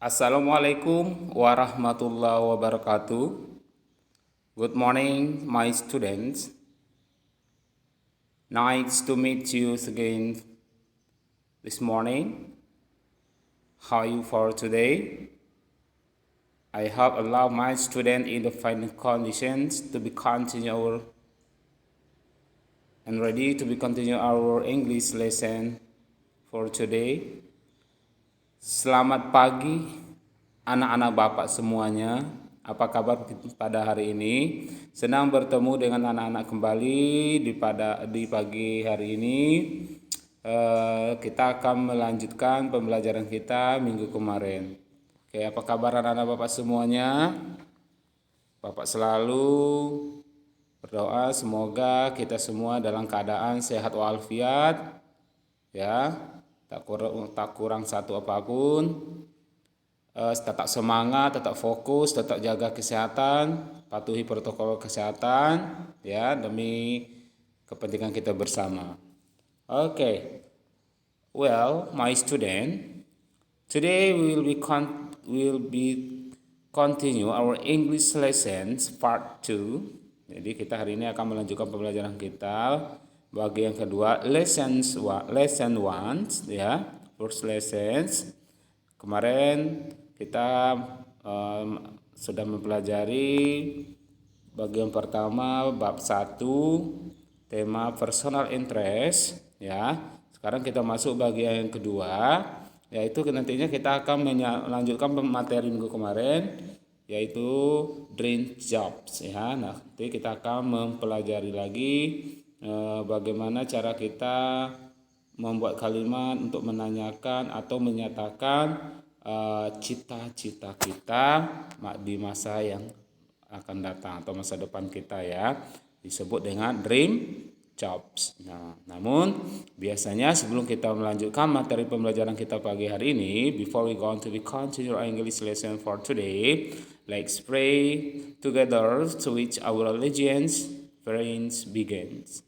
Assalamualaikum warahmatullahi wabarakatuh. Good morning, my students. Nice to meet you again this morning. How are you for today? I hope allow my student in the fine conditions to be continue and ready to be continue our English lesson for today. Selamat pagi anak-anak Bapak semuanya. Apa kabar pada hari ini? Senang bertemu dengan anak-anak kembali di pagi hari ini. Kita akan melanjutkan pembelajaran kita minggu kemarin. Oke, apa kabar anak-anak Bapak semuanya? Bapak selalu berdoa semoga kita semua dalam keadaan sehat walafiat, ya. Tak kurang satu apapun. Tetap semangat, tetap fokus, tetap jaga kesehatan, patuhi protokol kesehatan, ya, demi kepentingan kita bersama. Okay, well, my student, today we will be continue our English lessons part 2. Jadi kita hari ini akan melanjutkan pembelajaran kita. Bagi yang kedua, lesson 1, ya, first lessons. Kemarin kita sudah mempelajari bagian pertama bab 1, tema personal interest, ya. Sekarang kita masuk bagian yang kedua, yaitu nantinya kita akan melanjutkan materi minggu kemarin, yaitu dream jobs, ya. Nanti kita akan mempelajari lagi bagaimana cara kita membuat kalimat untuk menanyakan atau menyatakan cita-cita kita di masa yang akan datang atau masa depan kita, ya, disebut dengan dream jobs. Nah, namun biasanya sebelum kita melanjutkan materi pembelajaran kita pagi hari ini, before we go on to continue our English lesson for today, let's pray together to which our allegiance friends begins.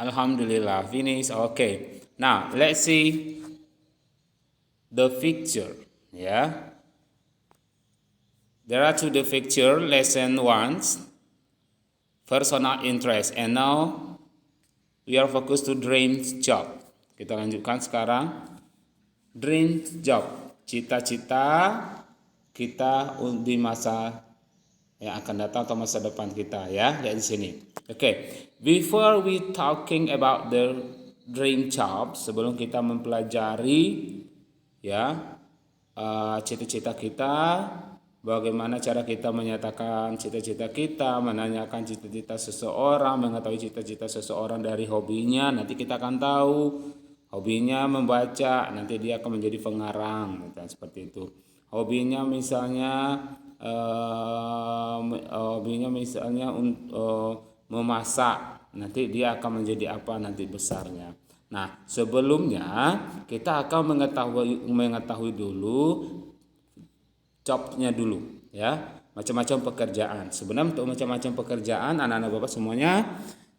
Alhamdulillah, finish. Okay. Now, let's see the picture. Yeah. There are two the picture, lesson 1, personal interest. And now, we are focused to dream job. Kita lanjutkan sekarang. Dream job. Cita-cita kita di masa yang akan datang atau masa depan kita, ya, lihat di sini. Okay, before we talking about the dream job, sebelum kita mempelajari, ya, cita-cita kita, bagaimana cara kita menyatakan cita-cita kita, menanyakan cita-cita seseorang, mengetahui cita-cita seseorang dari hobinya, nanti kita akan tahu hobinya membaca, nanti dia akan menjadi pengarang, seperti itu. Hobinya misalnya memasak, nanti dia akan menjadi apa nanti besarnya. Nah, sebelumnya kita akan mengetahui dulu jobnya dulu, ya, macam-macam pekerjaan. Sebenarnya untuk macam-macam pekerjaan anak-anak Bapak semuanya,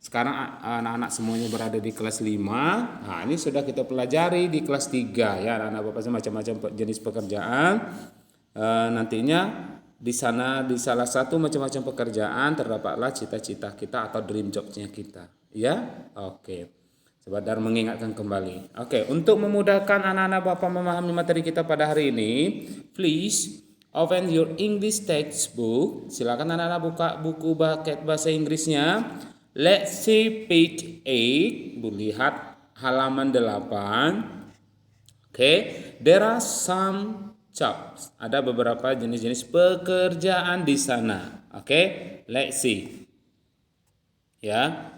sekarang anak-anak semuanya berada di kelas 5. Nah, ini sudah kita pelajari di kelas 3, ya, anak-anak Bapak macam-macam jenis pekerjaan. Nantinya di sana, di salah satu macam-macam pekerjaan terdapatlah cita-cita kita atau dream jobnya kita, ya. Oke, sebentar mengingatkan kembali. Oke, untuk memudahkan anak-anak Bapak memahami materi kita pada hari ini, please open your English textbook. Silakan anak-anak buka buku paket bahasa Inggrisnya. Let's see page 8. Lihat halaman 8. Oke, there are some jobs. Ada beberapa jenis-jenis pekerjaan di sana. Oke, let's see. Ya,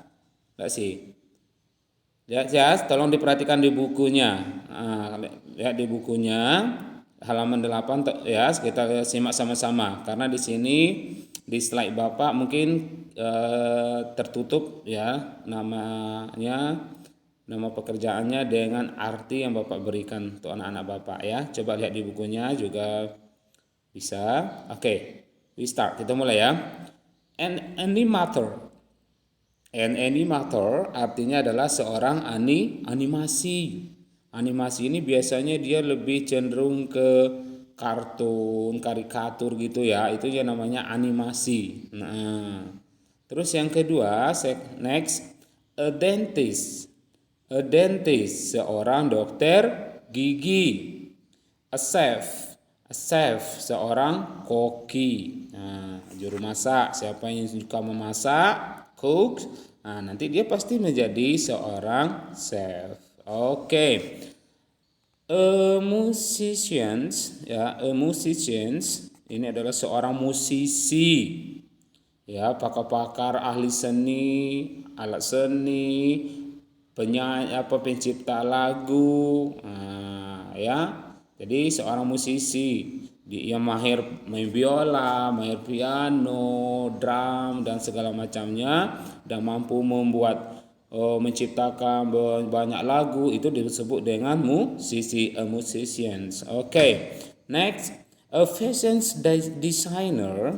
let's see. Ya, tolong diperhatikan di bukunya. Lihat di bukunya halaman 8, ya, kita simak sama-sama karena di sini di slide Bapak mungkin tertutup, ya, nama pekerjaannya dengan arti yang Bapak berikan untuk anak-anak Bapak, ya. Coba lihat di bukunya juga bisa. Oke, we start. Kita mulai, ya. An animator. An animator artinya adalah seorang animasi Animasi ini biasanya dia lebih cenderung ke kartun, karikatur gitu ya. Itu yang namanya animasi. Nah, terus yang kedua, next, a dentist. A dentist, seorang dokter gigi. A chef, seorang koki. Nah, juru masak, siapa yang suka memasak, cook. Nah, nanti dia pasti menjadi seorang chef. Oke. Musicians, ya, musicians ini adalah seorang musisi, ya, pakar-pakar ahli seni, alat seni, penyanyi apa pencipta lagu, nah, ya. Jadi seorang musisi, dia mahir main biola, mahir piano, drum dan segala macamnya, dan mampu membuat menciptakan banyak lagu, itu disebut dengan musisi, musicians. Okay. Next, a fashion designer,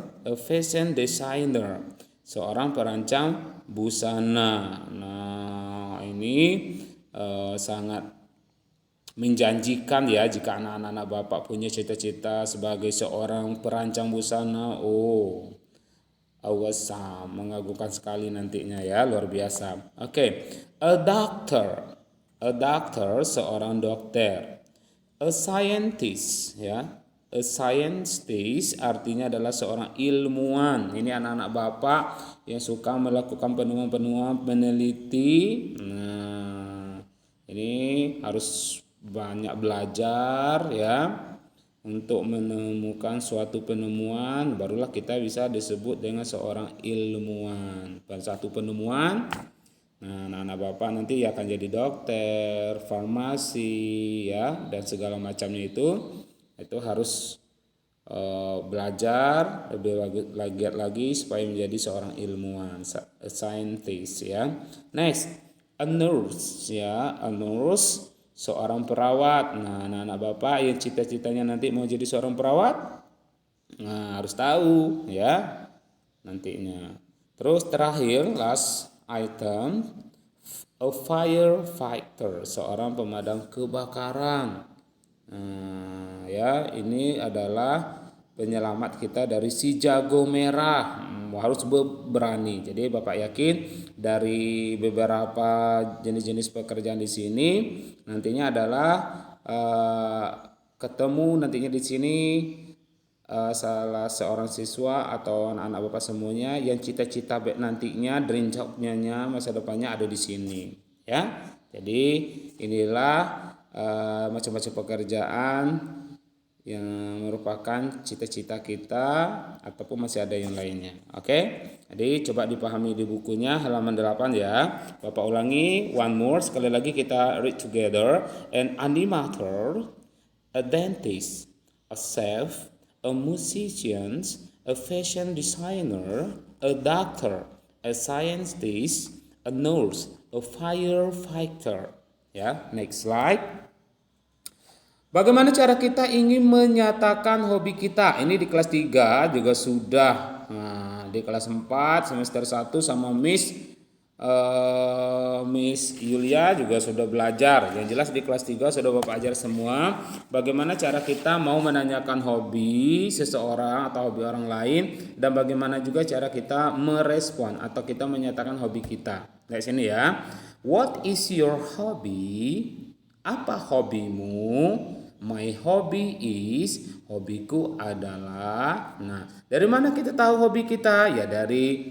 seorang perancang busana. Nah, ini sangat menjanjikan ya jika anak-anak Bapak punya cita-cita sebagai seorang perancang busana. Oh, awesome, mengagumkan sekali nantinya ya, luar biasa. Oke. A doctor, seorang dokter. A scientist, ya. A scientist artinya adalah seorang ilmuwan. Ini anak-anak Bapak yang suka melakukan penemuan-penemuan, meneliti. Nah, ini harus banyak belajar ya, untuk menemukan suatu penemuan, barulah kita bisa disebut dengan seorang ilmuwan. Pada satu penemuan, nah anak-anak Bapak nanti akan jadi dokter, farmasi ya, dan segala macamnya itu harus belajar lebih lagi supaya menjadi seorang ilmuwan, scientist ya. Next, a nurse ya, a nurse, seorang perawat. Nah, anak-anak Bapak yang cita-citanya nanti mau jadi seorang perawat, nah harus tahu ya nantinya. Terus terakhir, last item, a firefighter, seorang pemadam kebakaran. Nah, ya, ini adalah penyelamat kita dari si jago merah. Harus berani. Jadi Bapak yakin dari beberapa jenis-jenis pekerjaan di sini nantinya adalah ketemu nantinya di sini salah seorang siswa atau anak-anak Bapak semuanya yang cita-cita nantinya dream job-nya masa depannya ada di sini ya. Jadi inilah macam-macam pekerjaan yang merupakan cita-cita kita, ataupun masih ada yang lainnya. Oke. Jadi coba dipahami di bukunya halaman 8 ya. Bapak ulangi one more, sekali lagi kita read together. An animator, a dentist, a chef, a musician, a fashion designer, a doctor, a scientist, a nurse, a firefighter. Ya, next slide. Bagaimana cara kita ingin menyatakan hobi kita? Ini di kelas 3 juga sudah. Nah, di kelas 4 semester 1 sama Miss Yulia juga sudah belajar. Yang jelas di kelas 3 sudah Bapak ajar semua. Bagaimana cara kita mau menanyakan hobi seseorang atau hobi orang lain, dan bagaimana juga cara kita merespon atau kita menyatakan hobi kita. Lihat sini ya. What is your hobby? Apa hobimu? My hobby is, hobiku adalah. Nah, dari mana kita tahu hobi kita? Ya dari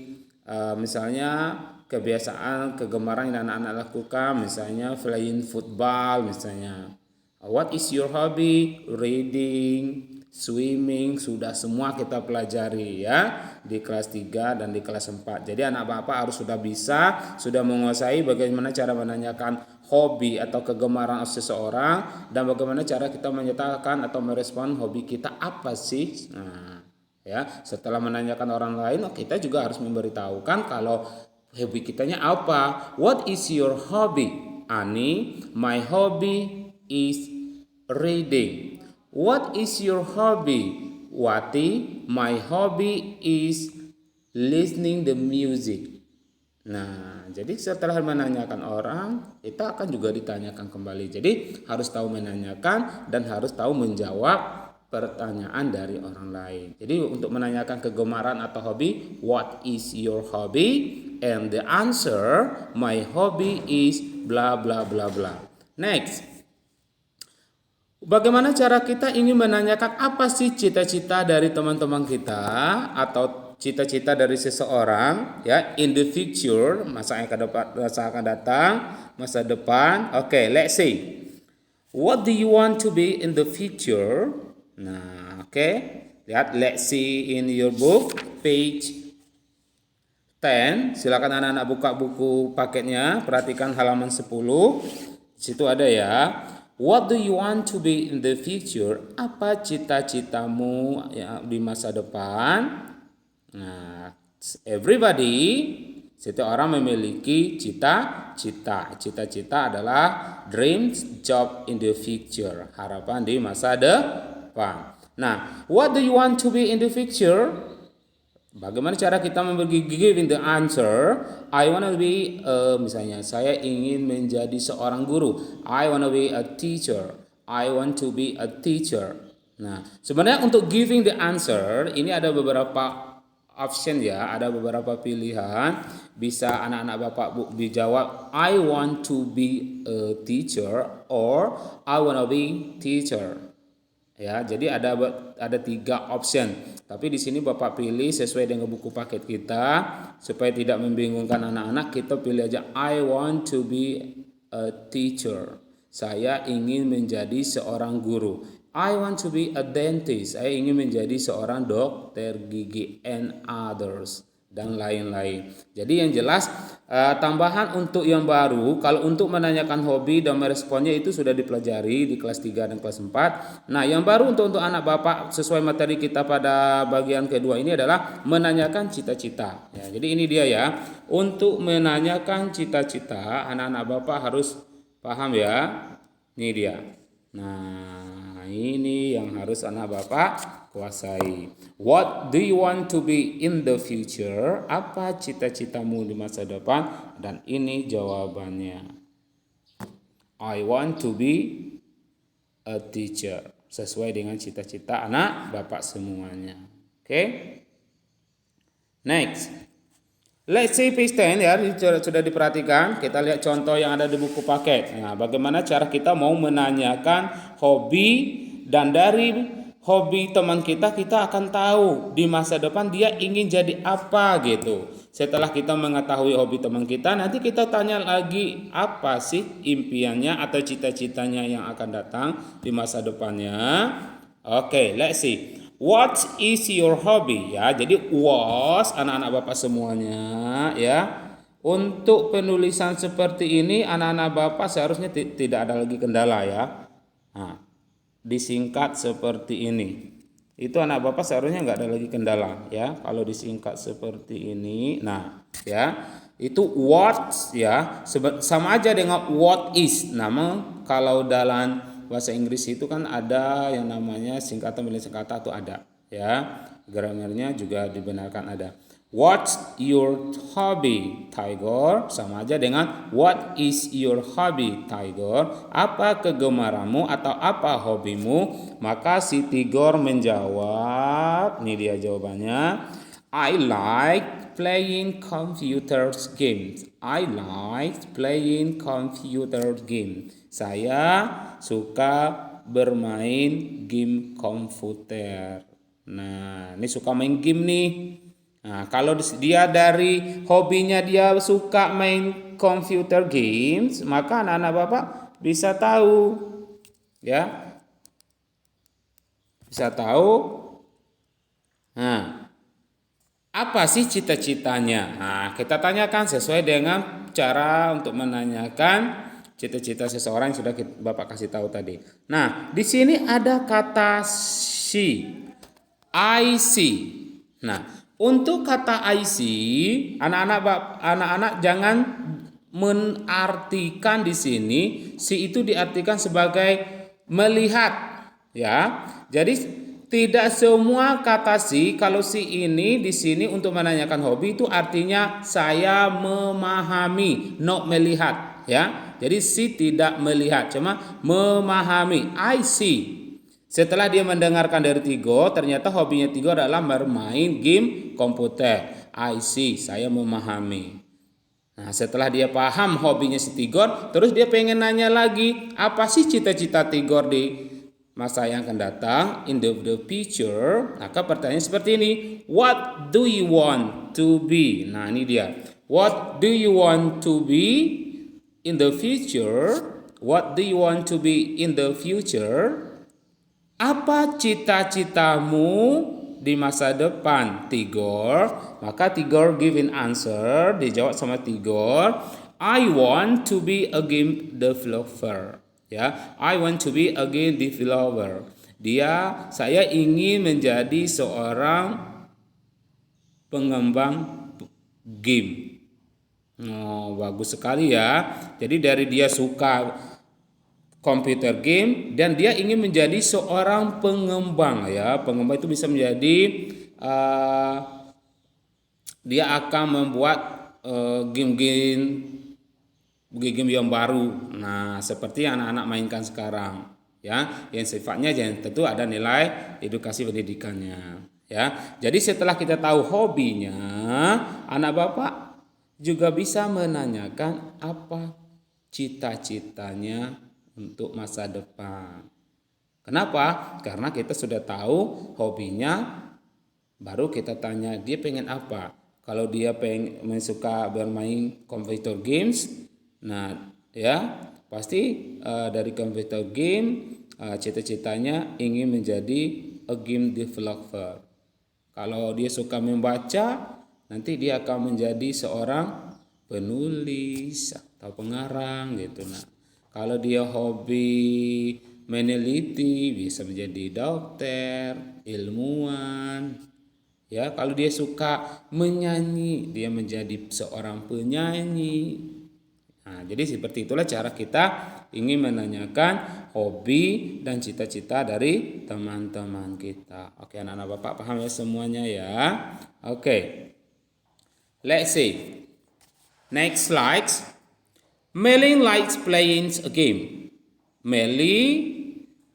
misalnya kebiasaan, kegemaran yang anak-anak lakukan, misalnya playing football misalnya. What is your hobby? Reading, swimming, sudah semua kita pelajari ya di kelas 3 dan di kelas 4. Jadi anak Bapak harus sudah bisa, sudah menguasai bagaimana cara menanyakan hobi atau kegemaran seseorang, dan bagaimana cara kita menyatakan atau merespon hobi kita apa sih. Nah, ya, setelah menanyakan orang lain, kita juga harus memberitahukan kalau hobi kitanya apa. What is your hobby? Ani, my hobby is reading. What is your hobby? Wati, my hobby is listening the music. Nah, jadi setelah menanyakan orang, kita akan juga ditanyakan kembali. Jadi harus tahu menanyakan dan harus tahu menjawab pertanyaan dari orang lain. Jadi untuk menanyakan kegemaran atau hobi, what is your hobby? And the answer, my hobby is bla bla bla bla. Next. Bagaimana cara kita ingin menanyakan apa sih cita-cita dari teman-teman kita atau cita-cita dari seseorang ya in the future, masa yang akan datang, masa depan. Oke, let's see. What do you want to be in the future? Nah, oke. Lihat, let's see in your book page 10. Silakan anak-anak buka buku paketnya, perhatikan halaman 10. Di situ ada ya. What do you want to be in the future? Apa cita-citamu ya, di masa depan? Nah, everybody, setiap orang memiliki cita-cita. Cita-cita adalah dreams, job in the future. Harapan di masa depan. Nah, what do you want to be in the future? Bagaimana cara kita memberi giving the answer? I wanna be, misalnya saya ingin menjadi seorang guru. I wanna be a teacher. I want to be a teacher. Nah, sebenarnya untuk giving the answer ini ada beberapa option ya, ada beberapa pilihan. Bisa anak-anak Bapak Bu dijawab I want to be a teacher or I wanna be teacher. Ya, jadi ada 3 option. Tapi di sini Bapak pilih sesuai dengan buku paket kita supaya tidak membingungkan anak-anak. Kita pilih aja I want to be a teacher. Saya ingin menjadi seorang guru. I want to be a dentist. Saya ingin menjadi seorang dokter gigi and others dan lain-lain. Jadi yang jelas tambahan untuk yang baru, kalau untuk menanyakan hobi dan meresponnya itu sudah dipelajari di kelas 3 dan kelas 4. Nah, yang baru untuk anak Bapak sesuai materi kita pada bagian kedua ini adalah menanyakan cita-cita. Ya, jadi ini dia ya. Untuk menanyakan cita-cita, anak-anak Bapak harus paham ya. Ini dia. Nah, ini yang harus anak Bapak kuasai. What do you want to be in the future? Apa cita-citamu di masa depan? Dan ini jawabannya. I want to be a teacher. Sesuai dengan cita-cita anak Bapak semuanya. Oke? Next. Let's see page 10 ya, sudah diperhatikan. Kita lihat contoh yang ada di buku paket. Nah, bagaimana cara kita mau menanyakan hobi dan dari hobi teman kita akan tahu di masa depan dia ingin jadi apa gitu. Setelah kita mengetahui hobi teman kita, nanti kita tanya lagi apa sih impiannya atau cita-citanya yang akan datang di masa depannya. Oke, let's see. What is your hobby? Ya, jadi was anak-anak Bapak semuanya ya. Untuk penulisan seperti ini anak-anak Bapak seharusnya tidak ada lagi kendala ya. Nah, disingkat seperti ini. Itu anak Bapak seharusnya nggak ada lagi kendala ya. Kalau disingkat seperti ini, nah ya itu what ya sama aja dengan what is. Namun kalau dalam bahasa Inggris itu kan ada yang namanya singkatan milik kata itu ada ya. Gramernya juga dibenarkan ada. What's your hobby, Tiger? Sama aja dengan what is your hobby, Tiger? Apa kegemaranmu atau apa hobimu? Maka si Tiger menjawab, ini dia jawabannya. I like playing computer games. I like playing computer game. Saya suka bermain game komputer. Nah, ini suka main game nih. Nah, kalau dia dari hobinya dia suka main computer games, maka anak-anak Bapak bisa tahu. Ya. Bisa tahu. Nah, apa sih cita-citanya? Nah, kita tanyakan sesuai dengan cara untuk menanyakan cita-cita seseorang yang sudah Bapak kasih tahu tadi. Nah, di sini ada kata see, I see. Nah, untuk kata I see, anak-anak jangan mengartikan di sini see itu diartikan sebagai melihat, ya. Jadi tidak semua kata si, kalau si ini di sini untuk menanyakan hobi itu artinya saya memahami, not melihat, ya. Jadi si tidak melihat, cuma memahami. I see. Setelah dia mendengarkan dari Tigor, ternyata hobinya Tigor adalah bermain game komputer. I see, saya memahami. Nah, setelah dia paham hobinya si Tigor, terus dia pengen nanya lagi, apa sih cita-cita Tigor di masa yang akan datang, in the future. Maka pertanyaan seperti ini, what do you want to be? Nah, ini dia. What do you want to be in the future? What do you want to be in the future? Apa cita-citamu di masa depan, Tigor? Maka Tigor give an answer, dijawab sama Tigor, I want to be a game developer. Ya, I want to be a game developer. Saya ingin menjadi seorang pengembang game. Oh, bagus sekali ya. Jadi dari dia suka computer game dan dia ingin menjadi seorang pengembang, ya. Pengembang itu bisa menjadi dia akan membuat game-game yang baru. Nah, seperti yang anak-anak mainkan sekarang, ya, yang sifatnya tentu ada nilai edukasi pendidikannya, ya. Jadi setelah kita tahu hobinya, anak bapak juga bisa menanyakan apa cita-citanya untuk masa depan. Kenapa? Karena kita sudah tahu hobinya, baru kita tanya dia pengen apa. Kalau dia suka bermain computer games, nah ya pasti dari computer game cita-citanya ingin menjadi a game developer. Kalau dia suka membaca, nanti dia akan menjadi seorang penulis atau pengarang gitu. Nah, kalau dia hobi meneliti, bisa menjadi dokter, ilmuwan. Ya, kalau dia suka menyanyi, dia menjadi seorang penyanyi. Nah, jadi seperti itulah cara kita ingin menanyakan hobi dan cita-cita dari teman-teman kita. Oke, anak-anak bapak paham ya semuanya ya. Oke. Let's see. Next slide. Melin likes playing a game.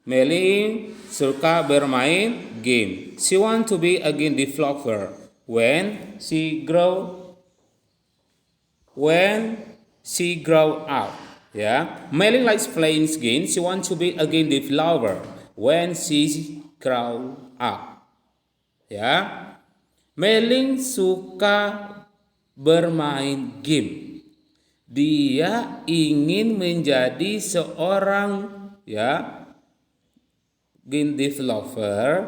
Melin suka bermain game. She want to be a game developer when she grow up. Ya, Melin likes playing game. She want to be a game developer when she grow up. Ya, Melin suka bermain game. Dia ingin menjadi seorang game developer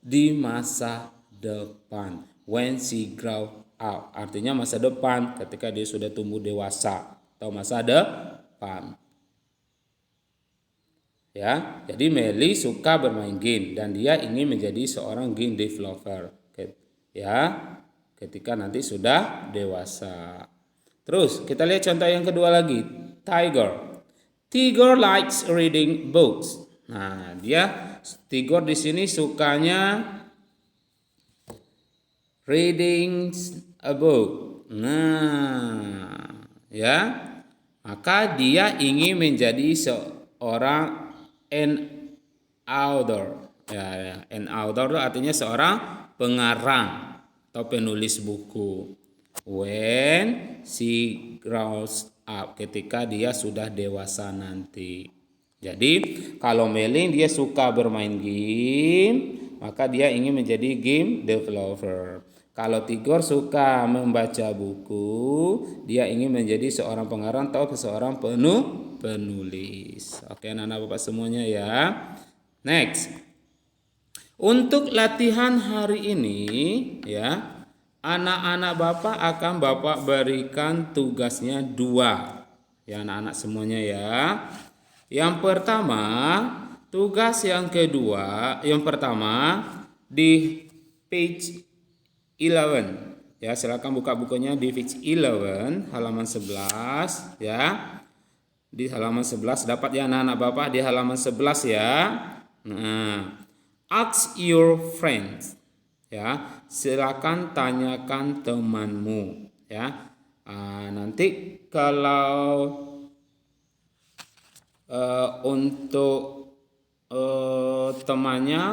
di masa depan. When she grow up, artinya masa depan ketika dia sudah tumbuh dewasa atau masa depan. Ya, jadi Meli suka bermain game dan dia ingin menjadi seorang game developer. Ya, ketika nanti sudah dewasa. Terus kita lihat contoh yang kedua lagi, Tigor likes reading books. Nah, Tigor di sini sukanya reading a book. Nah, ya, maka dia ingin menjadi seorang an author. Ya, an author itu artinya seorang pengarang atau penulis buku. When she grows up, ketika dia sudah dewasa nanti. Jadi kalau Melin dia suka bermain game, maka dia ingin menjadi game developer. Kalau Tigor suka membaca buku, dia ingin menjadi seorang pengarang atau seorang penulis. Oke, anak-anak bapak semuanya ya. Next. Untuk latihan hari ini ya, anak-anak bapak akan bapak berikan tugasnya 2. Ya, anak-anak semuanya ya. Yang pertama, tugas yang pertama di page 11. Ya, silakan buka bukunya di page 11 halaman 11 ya. Di halaman 11 dapat ya anak-anak bapak di halaman 11 ya. Nah, Ask your friends. Ya, silakan tanyakan temanmu. Ya, nanti kalau untuk temannya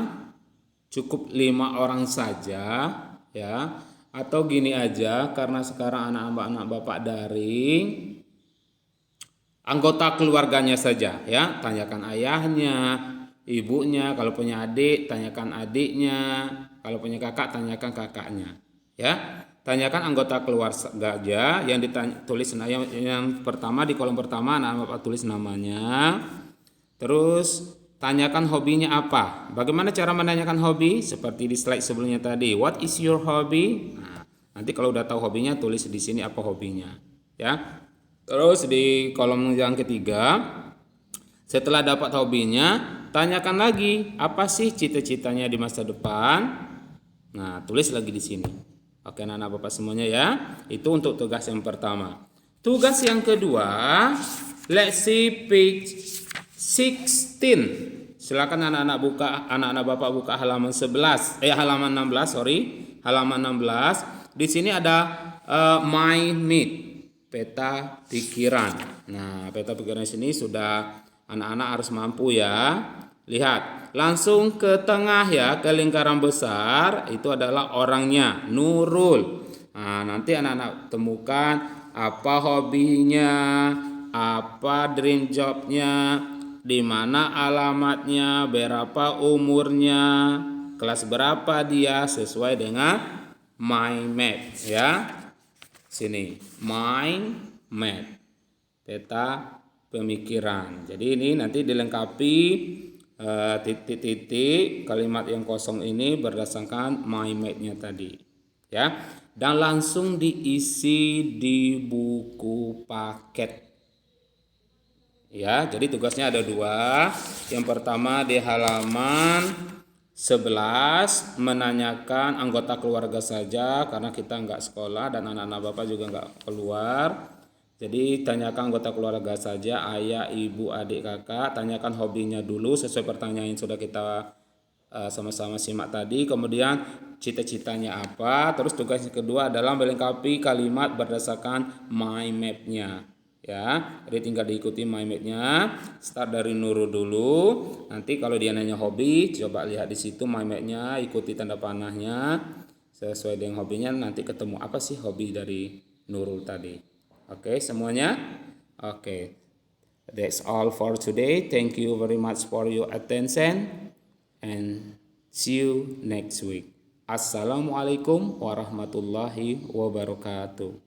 cukup 5 orang saja, ya. Atau gini aja, karena sekarang anak-anak bapak daring, anggota keluarganya saja, ya. Tanyakan ayahnya, ibunya, kalau punya adik tanyakan adiknya, kalau punya kakak tanyakan kakaknya, ya. Tanyakan anggota keluarga aja, yang ditulis yang pertama di kolom pertama anak bapak tulis namanya. Terus tanyakan hobinya apa. Bagaimana cara menanyakan hobi? Seperti di slide sebelumnya tadi. What is your hobby? Nah, nanti kalau udah tahu hobinya tulis di sini apa hobinya, ya. Terus di kolom yang ketiga, setelah dapat hobinya, tanyakan lagi apa sih cita-citanya di masa depan. Nah, tulis lagi di sini. Oke, anak bapak semuanya ya. Itu untuk tugas yang pertama. Tugas yang kedua, let's see page 16. Silakan anak-anak bapak buka halaman 16. Halaman 16, sorry. Halaman 16. Di sini ada mind map, peta pikiran. Nah, peta pikiran sini sudah anak-anak harus mampu ya. Lihat, langsung ke tengah ya, ke lingkaran besar itu adalah orangnya, Nurul. Nah, nanti anak-anak temukan apa hobinya, apa dream jobnya, di mana alamatnya, berapa umurnya, kelas berapa dia, sesuai dengan mind map ya. Sini, mind map, peta pemikiran. Jadi ini nanti dilengkapi titik-titik kalimat yang kosong ini berdasarkan mind map-nya tadi, ya. Dan langsung diisi di buku paket. Ya, jadi tugasnya ada 2. Yang pertama di halaman 11 menanyakan anggota keluarga saja karena kita nggak sekolah dan anak-anak bapak juga nggak keluar. Jadi tanyakan anggota keluarga saja, ayah, ibu, adik, kakak. Tanyakan hobinya dulu sesuai pertanyaan yang sudah kita sama-sama simak tadi. Kemudian cita-citanya apa. Terus tugas yang kedua adalah melengkapi kalimat berdasarkan mind map-nya. Ya, jadi tinggal diikuti mind map-nya. Start dari Nurul dulu. Nanti kalau dia nanya hobi, coba lihat di situ mind map-nya, ikuti tanda panahnya sesuai dengan hobinya. Nanti ketemu apa sih hobi dari Nurul tadi. Oke, semuanya? Oke. That's all for today. Thank you very much for your attention and see you next week. Assalamualaikum warahmatullahi wabarakatuh.